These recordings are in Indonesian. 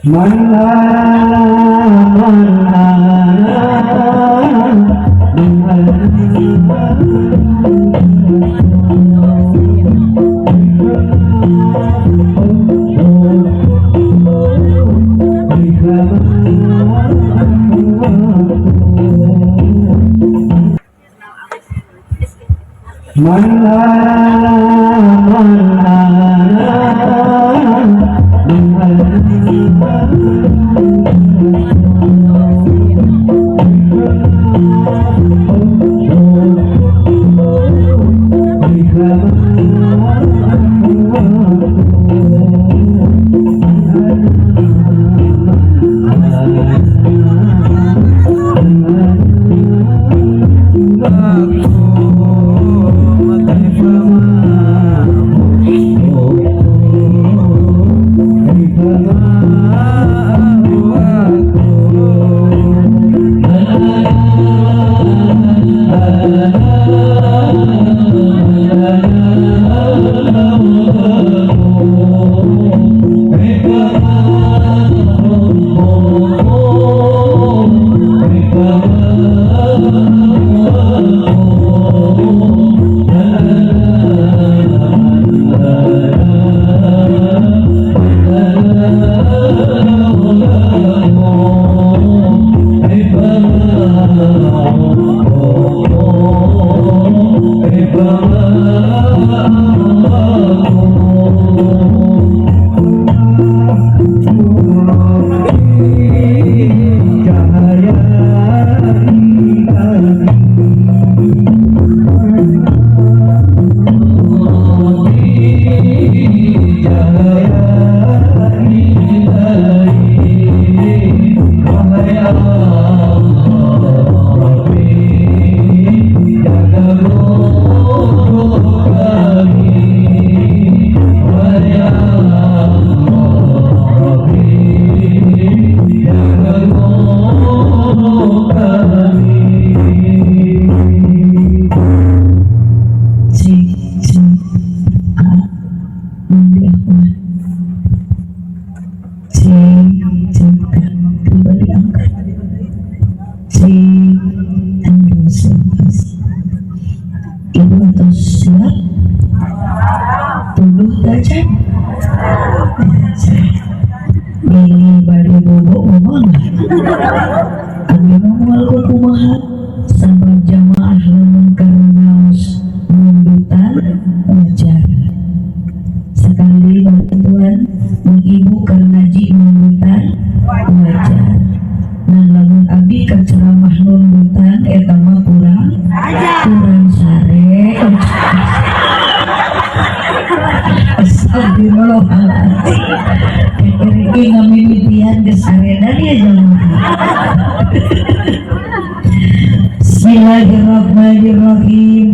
Bismillahirrahmanirrahim.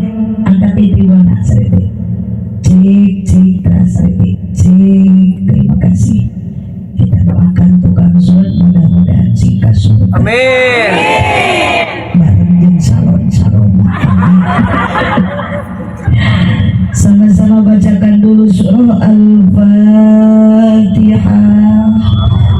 Angkat itu mana saya? Cik, terima kasih. Kita doakan tukang sun, mudah-mudahan singkat sun. Amin. Bareng salon. Sama-sama bacakan dulu surah Al-Fatihah.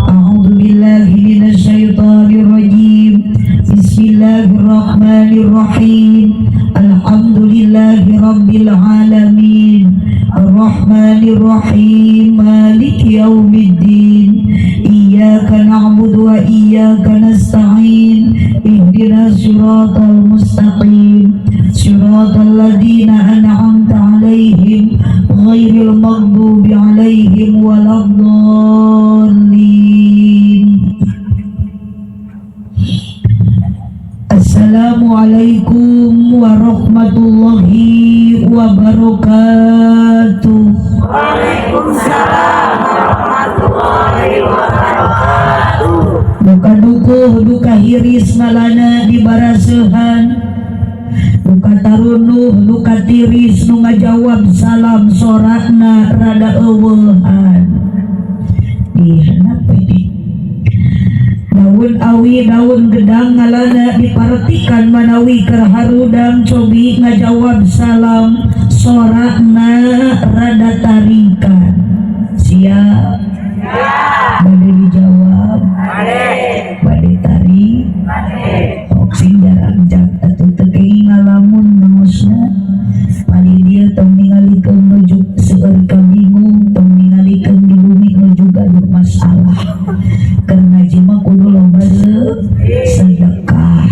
A'udzubillahi minasyaitonirrajim. Bismillahirrahmanirrahim. Alhamdulillahi rabbil alamin. Ar-Rahmanirrahim. Maliki yaumiddin. Iyyaka na'budu wa iyyaka nasta'in. Ihdinas siratal mustaqim. Siratal ladzina an'amta 'alaihim ghairil maghdubi 'alaihim waladdallin. Assalamualaikum warahmatullahi wabarakatuh. Waalaikumsalam warahmatullahi wabarakatuh. Duka dukuh, duka hiris ngalana di barasehan. Duka tarunuh, duka tiris nu ngajawab salam soratna rada eueuhan. Dihanap ini daun awi daun gedang ngalana dipartikan manawi kerharudang cobi ngajawab salam sorakna rada tarikan siap Bade dijawab. Bade tari. Sing jarang jak atuh teu ngalamun naosna. Pali dia tong ningalikeun nuju seueur ka bingung, tong ningalikeun di bumi nuju gaduh masalah. Keur ngaji mah kudu loba sedekah.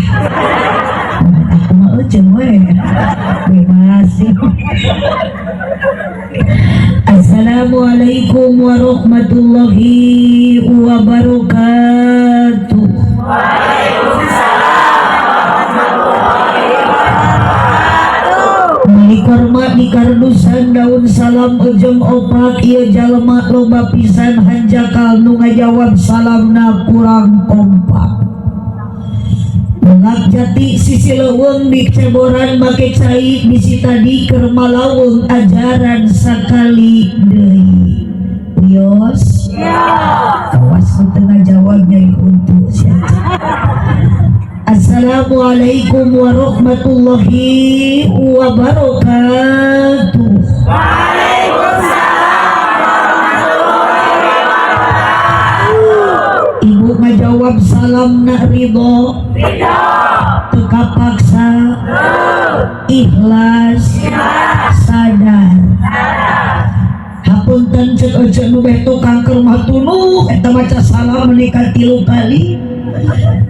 Aku mah euceun we. Bebas. Assalamualaikum warahmatullahi wabarakatuh. Hormat dikardusan daun salam ujung opak ieu jalma loba pisan hanjakal nu ngajawab salamna kurang kompak. Melak jati sisi leuweung di ceboran make cai bisi tadi keur malawung ajaran sakali deui. Wios. Awas ku teu ngajawab nyai untu sia. Assalamualaikum warahmatullahi wabarakatuh. Ibu ngajawab salam na ridho, teka paksa, ikhlas, sadar. Hapunten cek nu beh tukang keur mah tunu eta maca salam menika 3 kali.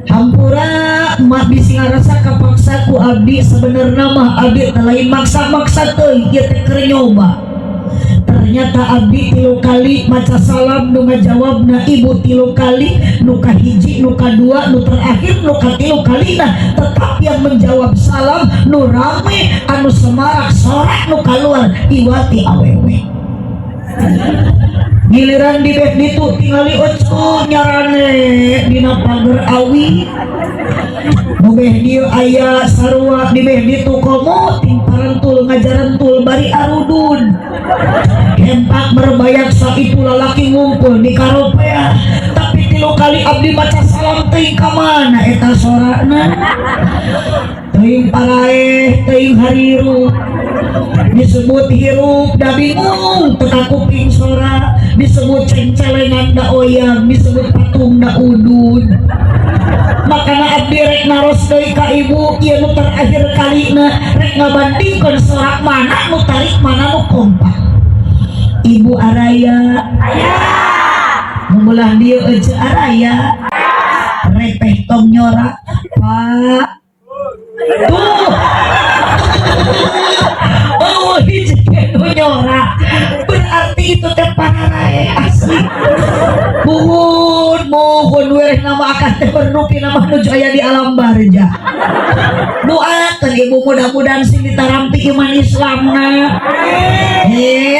Hampura mak bisi ngarasa kapaksa ku abdi sebenarnya mah abdi lain maksa-maksa teuing ieu teh keur nyoba. Ternyata abdi 3 kali maca salam nu ngajawabna ibu 3 kali, nu kahiji, nu kadua, nu terakhir, nu ka3 kalina tetap yang menjawab salam nu rame anu semarak sorak nu kaluar iwati awewe. Giliran di bed ditu tingali oco nyarane dina pager awi nu beh dieu aya sarua di beh ditu komo ting parantul ngajarantul bari arudun hempak berbayak saitu lalaki ngumpul di karopea tapi 3 kali abdi maca salam teuing ka mana eta sorana teuing paraeh teuing hariru disebut hirup da bingung teka kuping sora disebut cengcelengan da oyang disebut patung da udun makana abdi rek naros deui ka ibu ieu nu terakhir kalina rek ngabandingkeun sorak mana nu tarik mana nu kompak. Ibu araya aya mumulah dieu eueuh araya repeh tong nyorak Pak tuh oh hiji nyora berarti itu teh pararae asli mohon wereh nama akan teh bernupi nama nuju aya di alam barja doakeun ibu mudah-mudahan sing ditarampi iman Islamna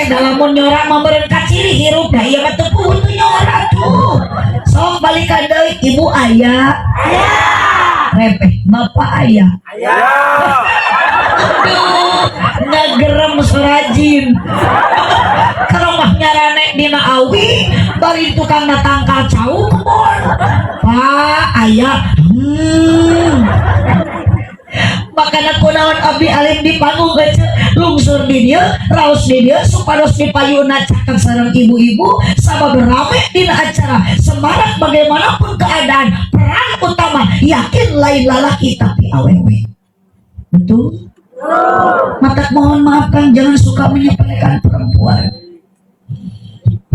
dalam nyora mah meureun kaciri hirup da ieu mah teu kudu nyora tuh sok balikan deui ibu aya repeh bapak aya ngagerem serajin keromah nyarane dina awi bari tukang natangkal cau kebon Pak aya makana kunaon abdi alim di panggung lungsur di dieu raos di dieu supados dipayuna cakap sareng ibu-ibu sabab rame dina acara semarak bagaimanapun keadaan peran utama yakin lain lalaki tapi awewe betul. Mata mohon maafkan jangan suka menyepelekan perempuan.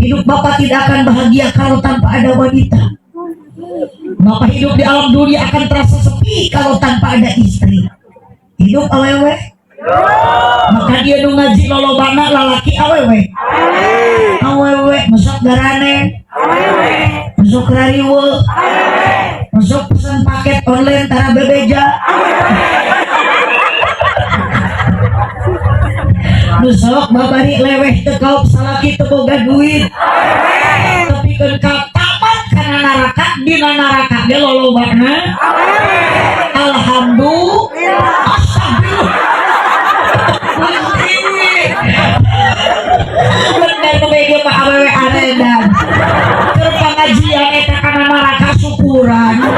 Hidup Bapak tidak akan bahagia kalau tanpa ada wanita. Bapak hidup di alam dunia akan terasa sepi kalau tanpa ada istri. Hidup awewe. Maka dia nu ngaji lolobana lalaki awewe. Awewe masuk garane. Masuk rariwul. Masuk pesan paket online tara bebeja. Nusok babari leweh tekaup salaki teu boga duit tapi keun ka tamat kana naraka dina naraka ge lolobana alhamdulillah bener bege mah awewe aredan keur pangajian eta kana naraka syukuran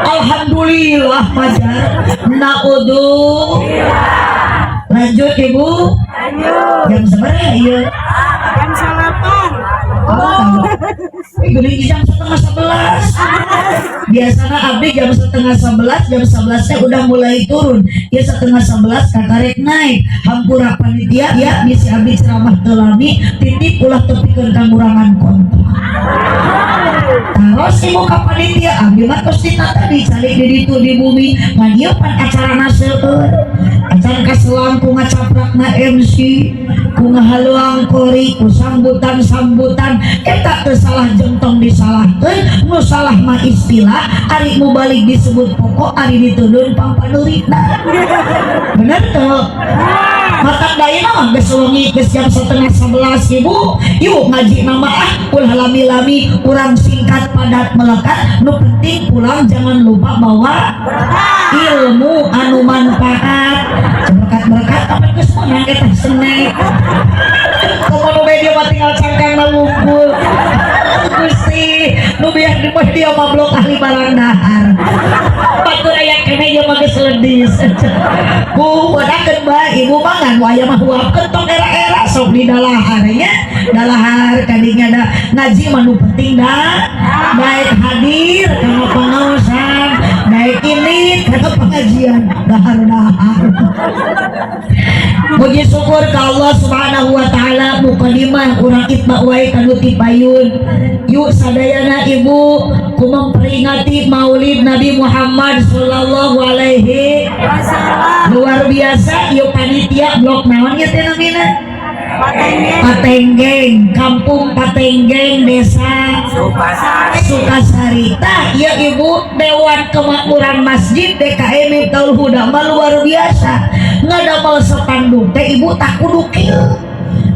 alhamdulillah majar naudzubillah. Lanjut ibu. Jam seberapa ya? Jam 8. Oh. Geuning jam 10:30. Biasanya abdi jam 10:30, jam 11 udah mulai turun. Ya 10:30 kakarek naik. Hampura panitia ya bisi abdi ceramah telami titip ulah tepikeun kangurangan kontra. Terus ibu ka panitia abdi mah tos ditata dicari di ditu di bumi ngan ieu pan acarana seueur. Acara kaselam ku ngacaprakna MC, ku ngahaluang kori, ku sambutan eta teu salah jentong disalahkeun, nu salah mah istilah, ari mu balik disebut pokok, ari ditudun pampanurina. Bener tuh. Matak dayana mah geus wengi geus jam 10:30 ibu ngaji nama ulah lami-lami urang singkat padat melekat, nu penting pulang jangan lupa bawa ilmu anu manfaat. Berkat tapi geus menang eta seneng. Komo media mah tinggal cangkang ngumpul. Gusti nu biar di media mah blok ahli barang dahar. Batur aya kene ieu mah geus leudis. Bu wadakeun bae ibu mah ngan waya mah huapkeun tong era-era sok di dalahar nya. Dalahar kadinya da ngaji mah nu penting da baik hadir kana pangaosan, baik ini kana pengajian dahar-dahar. Puji syukur ka Allah Subhanahu wa taala mukadimah urang itba wae kanu ti payun. Yuk sadayana ibu ku memperingati Maulid Nabi Muhammad sallallahu alaihi wasallam. Luar biasa yuk panitia blok naon ieu teh namina? Patenggeng, Kampung Patenggeng, Desa Sukasari. Tah ya ibu Dewan Kemakmuran Masjid DKM Miftaul Huda luar biasa. Ngadamel sepanduk teh ibu tak kudu kieu.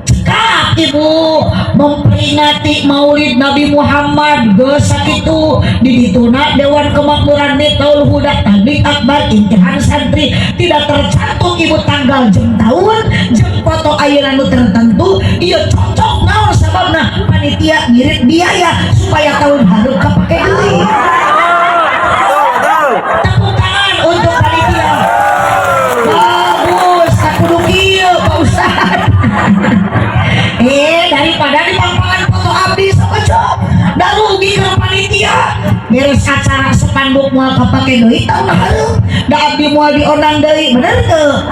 Cekap ibu memperingati Maulid Nabi Muhammad geus sakitu di dituna Dewan Kemakmuran Miftaul Huda Tabligh Akbar Imtihan Santri tidak tercantum ibu tanggal jam tahun jam foto ayeuna nu tertentu. Ieu cocok naon sababna panitia ngirit biaya supaya tahun baru kapake deui. Tepuk tangan untuk panitia. Bagus, tak kudu kieu Pak Ustaz. Daripada di pangpangan foto abdi sekejap dah rugi ke panitia beres acara sepanduk moal kapake deui tahun hareum da abdi moal diondang deui bener teu?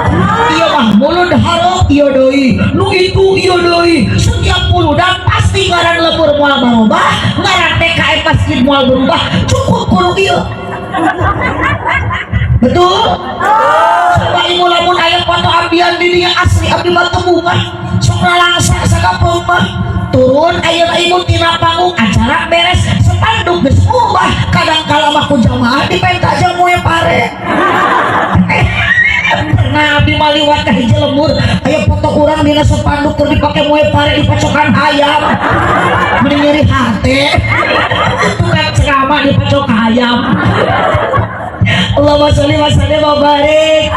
Ieu mah mulud hareup ieu deui nu itu ieu deui setiap puludan pasti ngaran lembur moal barobah ngaran TKM masjid moal berubah cukup kudu ieu. Betul? Coba ibu lamun aya foto abdian di dieu asli abdi mah tembungan sok langsa sakapeung mah turun ayeuna ibu tina panggung acara beres sepanduk geus ubah kadangkala mah ku jamaah dipenta aja moe pare. Pernah abdi mah liwat ka hiji lembur aya foto urang dina sepanduk keur dipake moe pare di pacokan hayam mending nyeri hate tukang ceramah di pacok hayam. Allahumma sholli wa sallim wa barik.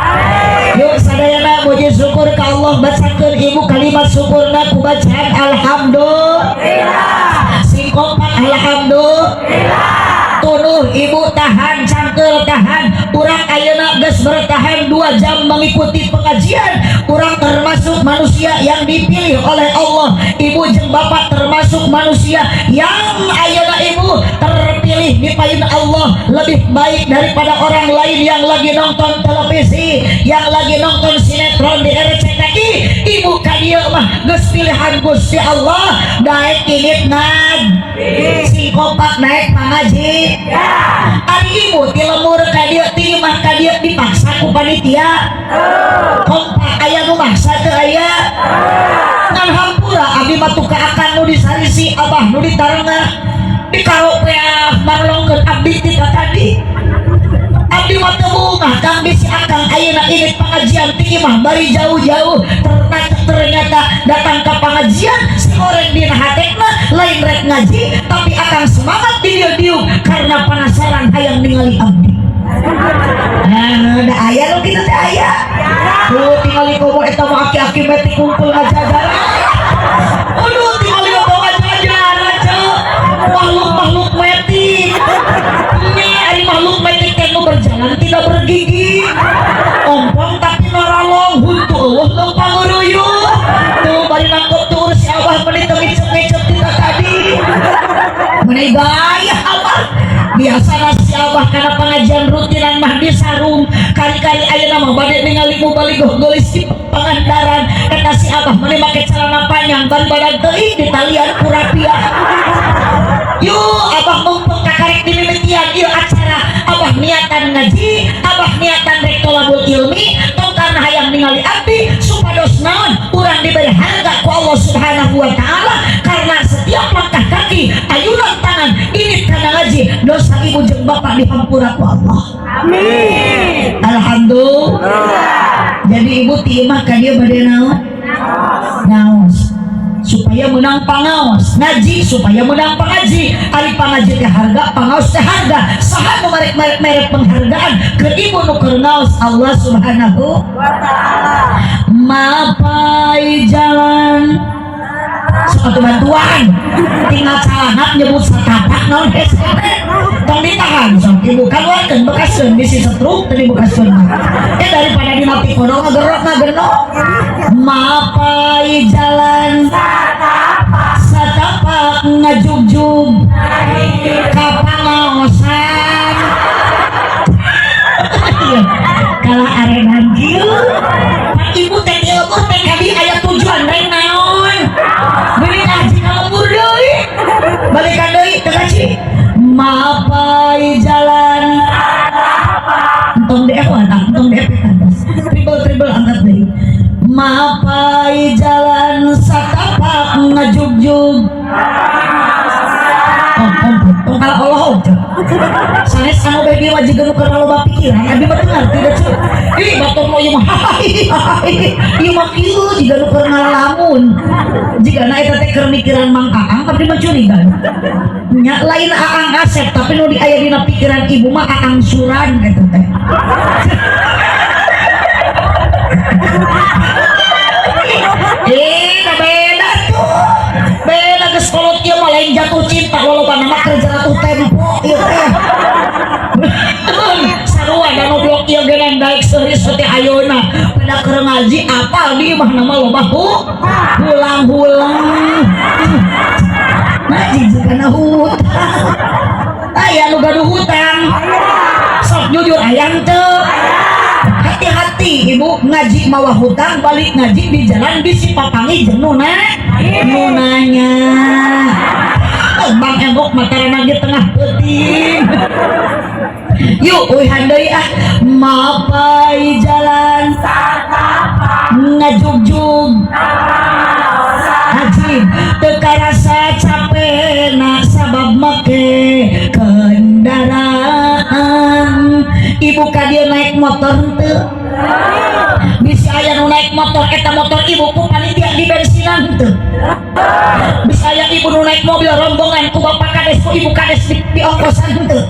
Yuk sadayana puji syukur ka Allah bacakeun ibu kalimat syukurna ku bacaan alhamdulillah. Sing kompak alhamdulillah. Tunuh ibu tahan cangkel tahan. Urang ayeuna geus bertahan 2 jam mengikuti pengajian. Urang termasuk manusia yang dipilih oleh Allah. Ibu jeung bapak termasuk manusia yang ayeuna ibu terpilih di payun Allah lebih baik daripada orang lain yang lagi nonton televisi, yang lagi nonton sinetron di RCTI. Ibu kadieu mah geus pilihan Gusti Allah daek kinit nag si kompak naik pangaji. Ari ibu ti lemur kadieu ti mah kadieu dipaksa ku panitia. Kompak aya nu maksa teu aya. Ngan hampura abdi mah tuka akan nu disarisi abah nu ditarenga. Dikaropeah marlongkeun abdi tina tadi. Abdi mah teu bungah kang bisi akang ayeuna ini pengajian ti imah bari jauh-jauh ternyata datang ke pengajian si orang dina hatena lain rek ngaji tapi akan semangat dieu-dieu karena penasaran hayang ningali abdi. Nah, da aya nu kitu teh aya. Tuh tingali komo eta mah aki-aki meti kumpul ngajajaran. Aduh tingali komo ngajajaran ceu. Makhluk-makhluk metik. Nya ari makhluk metik teh nu berjalan tidak bergigi. Ompong tapi naralong huntu eueuh tong panguruyuh. Tuh bari nangkep tuh si Abah meuni teu ngicep-ngicep kita tadi. Aneh gaya abah. Biasa nasi abah karena pengajian rutinan mah di sarung. Kali-kali ayeuna mah bade ningali mubalik gelis di Pangandaran. Kata si abah meni make celana panjang ban badan teuing di talian kurapia. Yuk abah mumpung kakarek di mimitian ieu acara. Abah niatan ngaji, abah niatan rek tolabul ilmi, tong karena hayang ningali abdi supados naon urang diberi harga ku Allah Subhanahu wa taala karena setiap langkah kaki, ayunan tangan ini karena ngaji, dosa ibu jeung bapak dihampura ku Allah. Amin. Alhamdulillah. Jadi ibu timah ka dieu bade naon? Ngaos. Supaya menang pangaos, ngaji supaya menang pangaji. Ari pangaji teh harga, pangaos teh harga. Saha nu merek penghargaan ke ibu nu keur ngaos Allah Subhanahu wa taala. Mapai jalan suatu bantuan tinggal salah nyebut satapak naon hesete tong ditahan sok ibu kaluarkeun bekaskeun bisi setruk tadi bekaskeun daripada dina pikono ngagerok ngagenok. Mapai jalan satapak ngajugjug kapangaosan kalah arenan kieu ibu teh ilmu teh kadi aya tujuan rek naon beli ngaji kalembur deui balikan deui teu ngaji. Mapai jalan entong DF entong DF triple angkat deui. Mapai jalan satapak ngajugjug kalau Allah sanes anu baby wajib nu keur loba pikiran abi bener tidak cuy ih batur mau ieu mah ieu mah kieu jiga nu keur ngalamun jiga na eta teh keur mikiran Mang Aang tapi mencurigan nya lain Aang Asep tapi nu di aya dina pikiran ibu mah Aang Suran eta teh. Beda tuh beda geus kolot ieu mah lain jatuh cinta walaupun nama kerja ratu tempo ieu teh sarua da nu blok ieu genan daek seuris teh ayeuna pada keur ngaji apal di mah nama loba hulang-hulang ngaji kana hutang aya nu gaduh hutang sok jujur aya teu. Hati-hati ibu ngaji mawa hutang balik ngaji di jalan bisi papangi jeung nunanya Bang Embok matarana ge tengah peuting yuk uihan deui ah. Mapai jalan ngajugjug ajib teu karasa capena sabab make kendaraan. Ibu ka dieu naik motor henteu bisa aya nu naik motor eta motor ibu ku panitia di bensinan henteu bisa aya ibu nu naik mobil rombongan ku bapak kades ku ibu kades di ongkosan henteu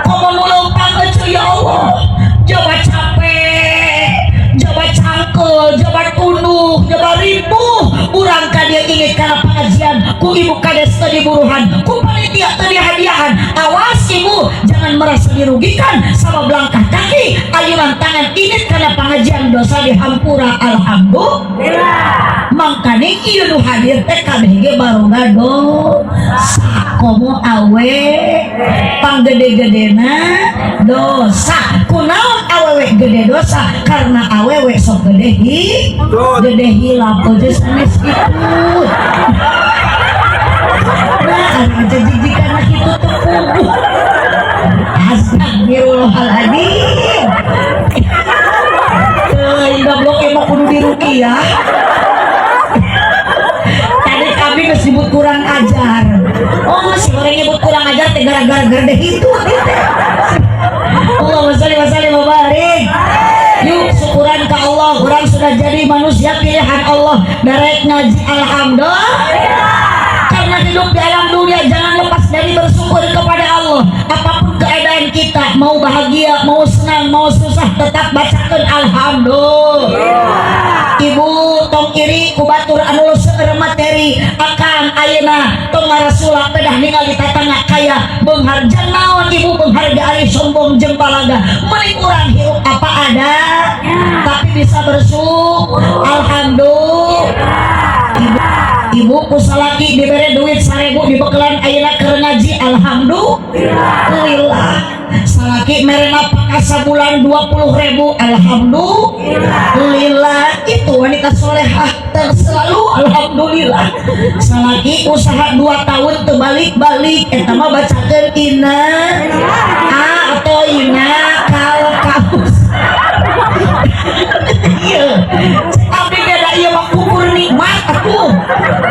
komo nu leumpang euy ya Allah coba capek coba cangkel coba tunduh coba ribuh urang ka dieu inget kana pengajian ku ibu kades teu diburuhan ku panitia teu dihadiahan. Awas ibu jangan merasa dirugikan sama langkah kaki ayunan tangan init karena pengajian dosa dihampura. Alhamdulillah. Mangkane ieu nu hadir teh kabeh ge baronga dosa komo awe panggede-gedena dosa kunaon awewe gede dosa karena awewe sok gede hilap aja sanes ikut nah aja jijikan itu tuh astagfirullahaladzim indah blok emang kudu diruqyah tadi kami disebut kurang ajar oh si orang nyebut kurang ajar teh gara-gara gede itu Allahumma sholli wa sallim wa barik. Yuk syukuran ke Allah orang sudah jadi manusia pilihan Allah derek ngaji alhamdulillah. Karena hidup di alam dunia jangan lepas dari bersyukur kepada Allah. Apapun keadaan kita, mau bahagia, mau senang, mau susah, tetap bacakan alhamdulillah. Ibu tong iri kubatur anu seueur materi akan ayeuna tong ngarasula pedah ningali tatangga kaya beungharjan naon ibu beungharga ari sombong jeung balaga meuning urang hirup apa ada tapi bisa bersyukur alhamdulillah. Ibu ibu ku salaki diberi duit 1.000 dibekalan ayeuna keur ngaji alhamdulillah salaki merena pakasa bulan 20.000 alhamdulillah itu wanita solehah terselalu alhamdulillah salaki usaha 2 tahun terbalik-balik eta mah bacakeun ina atau ina kal kaus tapi beda ieu mah kubur nikmat atuh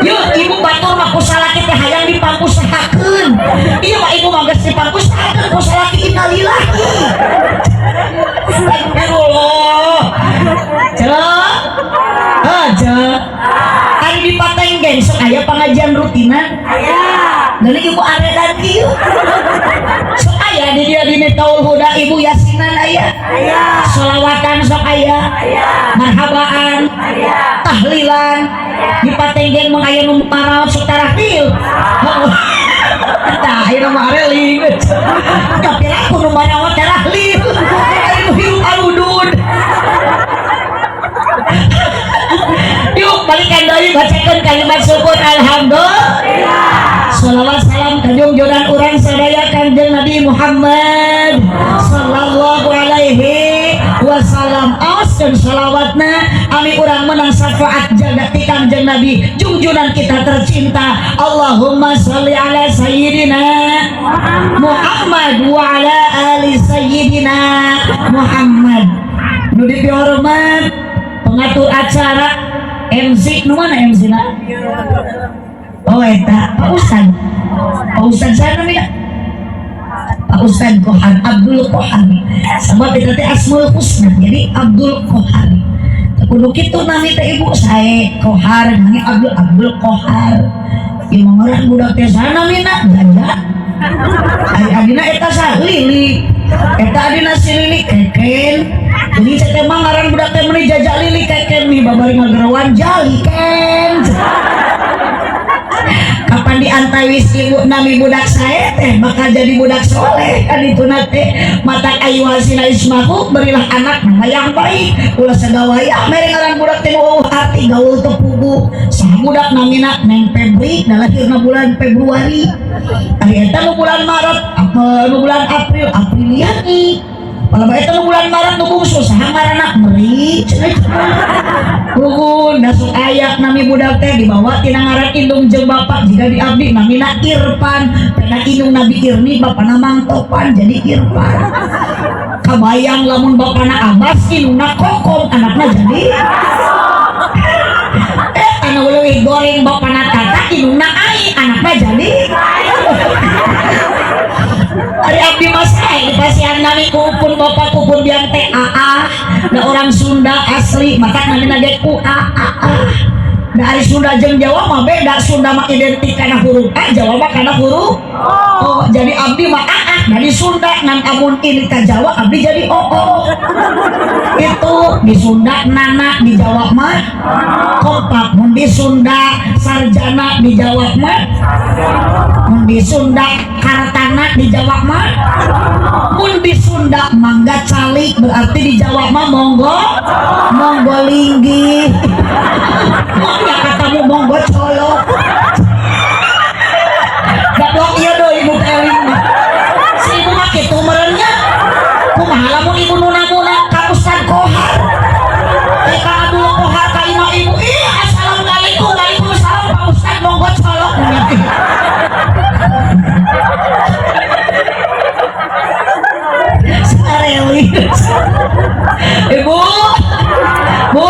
yeuh ibu batur mah ku salaki teh hayang dipangkusahakeun ieu mah ibu mah geus dipangkusahakeun ku salaki innalillahi astagfirullah cek aja ari di Patenggen sok aya pengajian rutinan aya dan ibu aredan ieu sok aya di dia di Miftaul Huda ibu yasinan aya sholawatan sok aya marhabaan tahlilan di Patenggen mah aya nu maraos sok tarahlil tah aya nu mareling tapi aku nu maraos tarahlil ari nu hirup aludud yuk balikan deui bacakeun kalimat syukur alhamdulillah shalawat salam ka junjungan urang sadaya Kanjeng Nabi Muhammad sallallahu alaihi wasallam askeun shalawatna ami urang menang syafaat jaga ti Kanjeng Nabi junjungan kita tercinta Allahumma sholli ala sayyidina Muhammad wa ala ali sayyidina Muhammad nu dihormat pengatur acara MC nu mana MC na? Oh eta Pak Ustad saya namanya Pak Ustad Kohar Abdul Kohar sebab itu teh Asmaul Husna jadi Abdul Kohar kudu kitu nami teh ibu sae Kohar nami Abdul Kohar ieu mah urang budak teh sana namina janda adina eta sa Lili eta adina si Lili keken jadi saya mah ngaran budak teh meuni jajak Lili keken nih babari ngagerawan jali ken kapan diantawis ibu nami budak saya teh bakal jadi budak soleh kan itu nate mata ayu hasina ismaku berilah anak nama yang baik ulah sagawaya mere ngaran budak teh nu hati gaul teu pugu saha budak namina Neng Febri da lahirna bulan Februari ari eta nu bulan Maret apa nu bulan Apriliani kalau itu bulan Maret nu bungsu saha ngaranna Meri Uhun dasuk ayak nami budak teh dibawa tina ngaran indung jeung bapak jika diabdi namina Irfan pena indung Nabi Irni bapana Mang Topan jadi Irfan kabayang lamun bapana Abbas indungna Kokom anakna jadi anu leuwih goreng bapana Tata indungna Ai anakna jadi Ari abdi mas dipasihan nami kupun bapak kupun biang teh da orang Sunda asli mata namina ge ku dari Sunda jeung Jawa mah beda Sunda mah identik kana huruf A Jawa mah kana huruf O jadi abdi mah dari Sunda ngan amun ini ka Jawa abdi jadi itu di Sunda nana di Jawa mah kompak mun di Sunda sarjana di Jawa mah mun di Sunda kartana di Jawa mah mun di Sunda mangga calik berarti di Jawa mah monggo linggi ya katamu monggo colok gablok ieu deui ibu eling si ibu mah kitu meureunnya kumaha lamun ibu nuna-nuna ka Ustad Kohar ka Abdul Kohar ka imah ibu assalamualaikum waalaikumsalam Pak Ustad monggo colok sareli ibu bu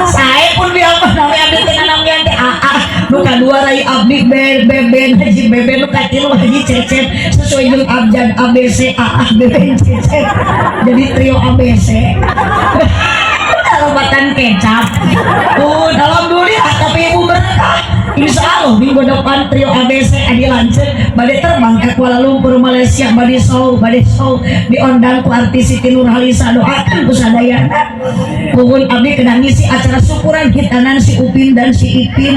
saya pun biar nami abdi teh nami teh nu kadua rai abdi beben haji beben nu katilu haji cecep sesuai jeung abjad ABC beben cecep jadi trio ABC alobatan kecap alhamdulillah tapi ibu berkah insya Allah minggu depan trio ABC adi lanceuk bade terbang ke Kuala Lumpur Malaysia bade show diundang ku artis Siti Nurhalisa doakan ku sadayana puhun abdi kena ngisi acara syukuran hitanan si Upin dan si Ipin